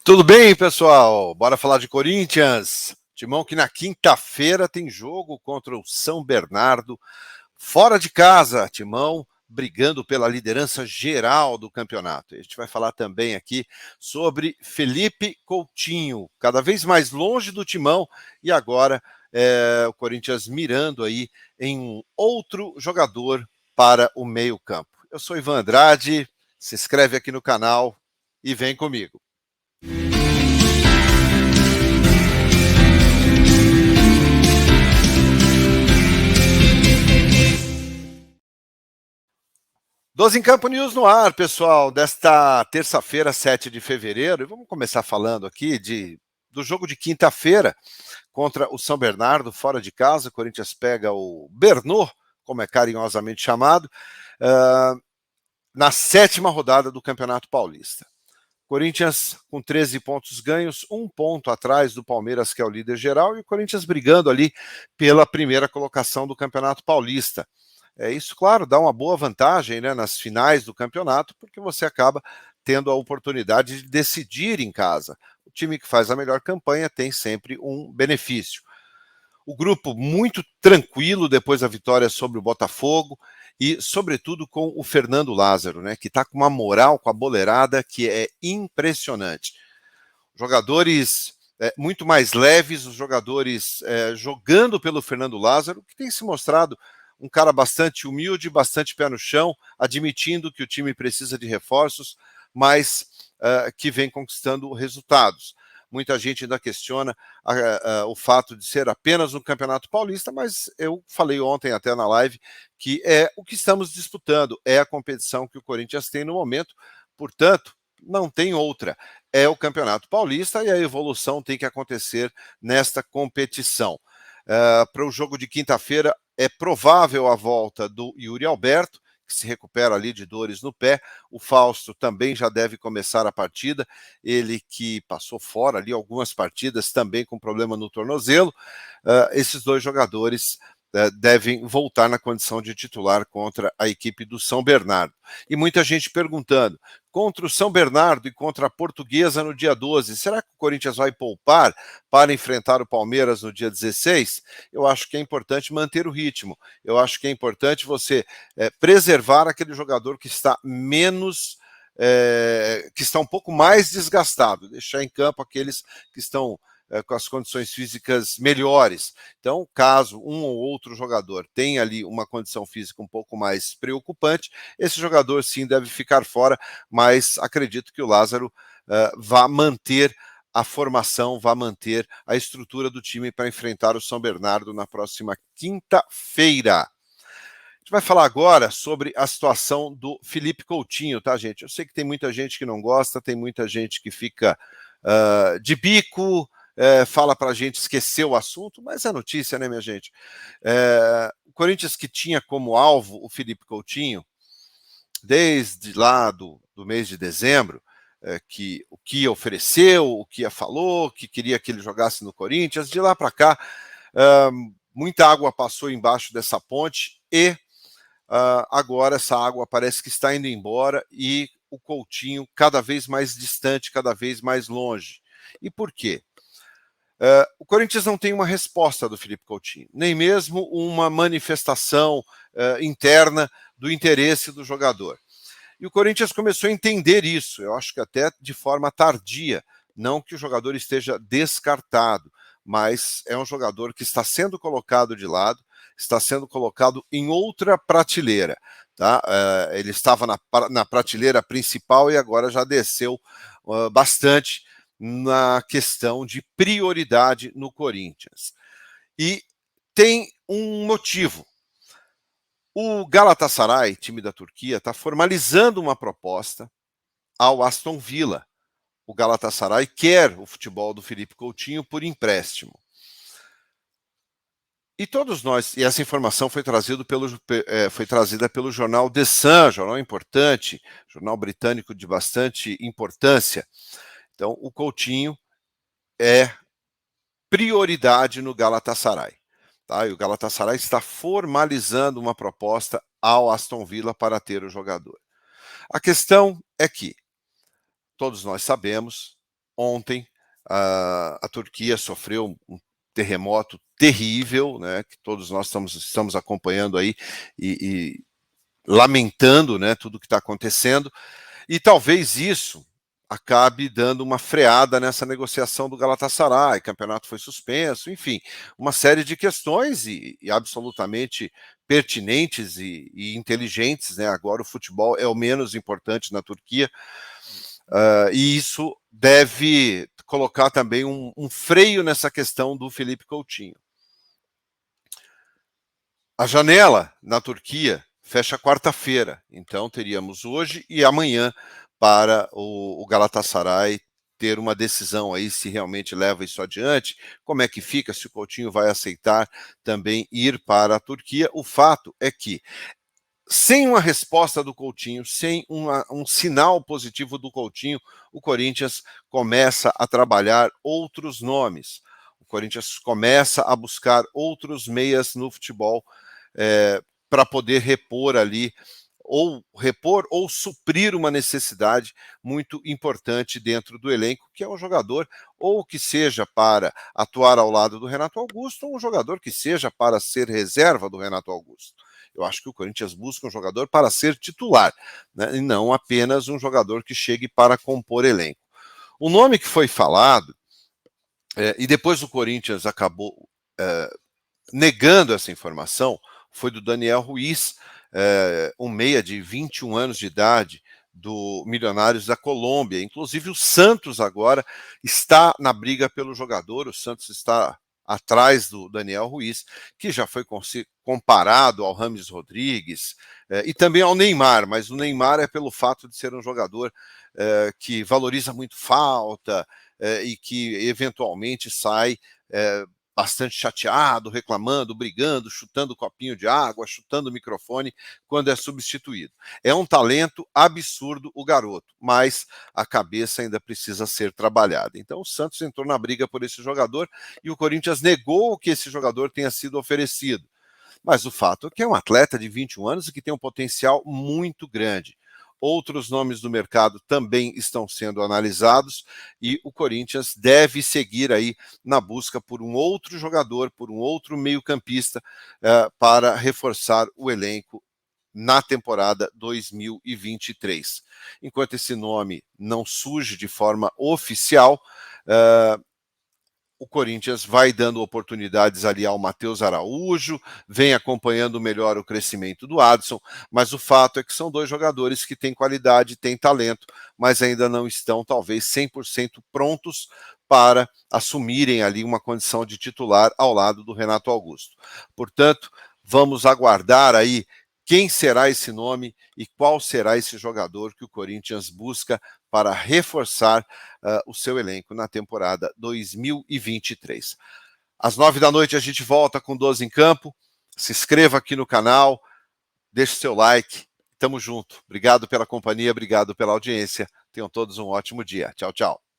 Tudo bem, pessoal? Bora falar de Corinthians. Timão que na quinta-feira tem jogo contra o São Bernardo, fora de casa. Timão brigando pela liderança geral do campeonato. A gente vai falar também aqui sobre Felipe Coutinho, cada vez mais longe do Timão e agora o Corinthians mirando aí em um outro jogador para o meio-campo. Eu sou Ivan Andrade, se inscreve aqui no canal e vem comigo. Doze em Campo News no ar, pessoal, desta terça-feira, 7 de fevereiro. E vamos começar falando aqui do jogo de quinta-feira contra o São Bernardo, fora de casa. O Corinthians pega o Bernô, como é carinhosamente chamado, na 7ª rodada do Campeonato Paulista. Corinthians com 13 pontos ganhos, 1 ponto atrás do Palmeiras, que é o líder geral, e o Corinthians brigando ali pela primeira colocação do Campeonato Paulista. Isso, claro, dá uma boa vantagem, né, nas finais do campeonato, porque você acaba tendo a oportunidade de decidir em casa. O time que faz a melhor campanha tem sempre um benefício. O grupo muito tranquilo depois da vitória sobre o Botafogo e, sobretudo, com o Fernando Lázaro, né, que está com uma moral com a boleirada que é impressionante. Jogadores muito mais leves, os jogadores jogando pelo Fernando Lázaro, que tem se mostrado um cara bastante humilde, bastante pé no chão, admitindo que o time precisa de reforços, mas que vem conquistando resultados. Muita gente ainda questiona o fato de ser apenas um Campeonato Paulista, mas eu falei ontem até na live que é o que estamos disputando, é a competição que o Corinthians tem no momento, portanto, não tem outra. É o Campeonato Paulista e a evolução tem que acontecer nesta competição. Para o jogo de quinta-feira, é provável a volta do Yuri Alberto, que se recupera ali de dores no pé. O Fausto também já deve começar a partida, ele que passou fora ali algumas partidas também com problema no tornozelo. Esses dois jogadores devem voltar na condição de titular contra a equipe do São Bernardo. E muita gente perguntando, contra o São Bernardo e contra a Portuguesa no dia 12, será que o Corinthians vai poupar para enfrentar o Palmeiras no dia 16? Eu acho que é importante manter o ritmo, eu acho que é importante você preservar aquele jogador que está menos, que está um pouco mais desgastado, deixar em campo aqueles que estão com as condições físicas melhores. Então, caso um ou outro jogador tenha ali uma condição física um pouco mais preocupante, esse jogador sim deve ficar fora, mas acredito que o Lázaro vá manter a formação, vai manter a estrutura do time para enfrentar o São Bernardo na próxima quinta-feira. A gente vai falar agora sobre a situação do Felipe Coutinho, tá, gente? Eu sei que tem muita gente que não gosta, tem muita gente que fica de bico, fala para a gente esquecer o assunto, mas é notícia, né, minha gente? O Corinthians, que tinha como alvo o Felipe Coutinho, desde lá do mês de dezembro, que o Kia ofereceu, o Kia falou, que queria que ele jogasse no Corinthians, de lá para cá, muita água passou embaixo dessa ponte e agora essa água parece que está indo embora e o Coutinho cada vez mais distante, cada vez mais longe. E por quê? O Corinthians não tem uma resposta do Felipe Coutinho, nem mesmo uma manifestação interna do interesse do jogador. E o Corinthians começou a entender isso, eu acho que até de forma tardia, não que o jogador esteja descartado, mas é um jogador que está sendo colocado de lado, está sendo colocado em outra prateleira. Tá? Ele estava na prateleira principal e agora já desceu bastante na questão de prioridade no Corinthians. E tem um motivo. O Galatasaray, time da Turquia, está formalizando uma proposta ao Aston Villa. O Galatasaray quer o futebol do Felipe Coutinho por empréstimo. E todos nós, e essa informação foi trazida pelo jornal The Sun, jornal importante, jornal britânico de bastante importância. Então, o Coutinho é prioridade no Galatasaray. Tá? E o Galatasaray está formalizando uma proposta ao Aston Villa para ter o jogador. A questão é que, todos nós sabemos, Ontem, a Turquia sofreu um terremoto terrível, né, que todos nós estamos acompanhando aí e lamentando, né, tudo que está acontecendo, e talvez isso acabe dando uma freada nessa negociação do Galatasaray, campeonato foi suspenso, enfim, uma série de questões e absolutamente pertinentes e inteligentes, né? Agora o futebol é o menos importante na Turquia, e isso deve colocar também um freio nessa questão do Felipe Coutinho. A janela na Turquia fecha quarta-feira, então teríamos hoje e amanhã para o Galatasaray ter uma decisão aí se realmente leva isso adiante, como é que fica, se o Coutinho vai aceitar também ir para a Turquia. O fato é que, sem uma resposta do Coutinho, sem um sinal positivo do Coutinho, o Corinthians começa a trabalhar outros nomes. O Corinthians começa a buscar outros meias no futebol, para poder repor ali, ou suprir uma necessidade muito importante dentro do elenco, que é um jogador ou que seja para atuar ao lado do Renato Augusto, ou um jogador que seja para ser reserva do Renato Augusto. Eu acho que o Corinthians busca um jogador para ser titular, né, e não apenas um jogador que chegue para compor elenco. O nome que foi falado, e depois o Corinthians acabou negando essa informação, foi do Daniel Ruiz, um meia de 21 anos de idade, do Milionários da Colômbia. Inclusive o Santos agora está na briga pelo jogador, o Santos está atrás do Daniel Ruiz, que já foi comparado ao Rames Rodrigues, e também ao Neymar, mas o Neymar é pelo fato de ser um jogador que valoriza muito falta, e que eventualmente sai bastante chateado, reclamando, brigando, chutando copinho de água, chutando o microfone quando é substituído. É um talento absurdo o garoto, mas a cabeça ainda precisa ser trabalhada. Então o Santos entrou na briga por esse jogador e o Corinthians negou que esse jogador tenha sido oferecido. Mas o fato é que é um atleta de 21 anos e que tem um potencial muito grande. Outros nomes do mercado também estão sendo analisados e o Corinthians deve seguir aí na busca por um outro jogador, por um outro meio-campista, para reforçar o elenco na temporada 2023. Enquanto esse nome não surge de forma oficial, o Corinthians vai dando oportunidades ali ao Matheus Araújo, vem acompanhando melhor o crescimento do Adson, mas o fato é que são dois jogadores que têm qualidade, têm talento, mas ainda não estão talvez 100% prontos para assumirem ali uma condição de titular ao lado do Renato Augusto. Portanto, vamos aguardar aí quem será esse nome e qual será esse jogador que o Corinthians busca para reforçar o seu elenco na temporada 2023. Às 9 da noite a gente volta com 12 em Campo. Se inscreva aqui no canal, deixe seu like. Tamo junto. Obrigado pela companhia, obrigado pela audiência. Tenham todos um ótimo dia. Tchau, tchau.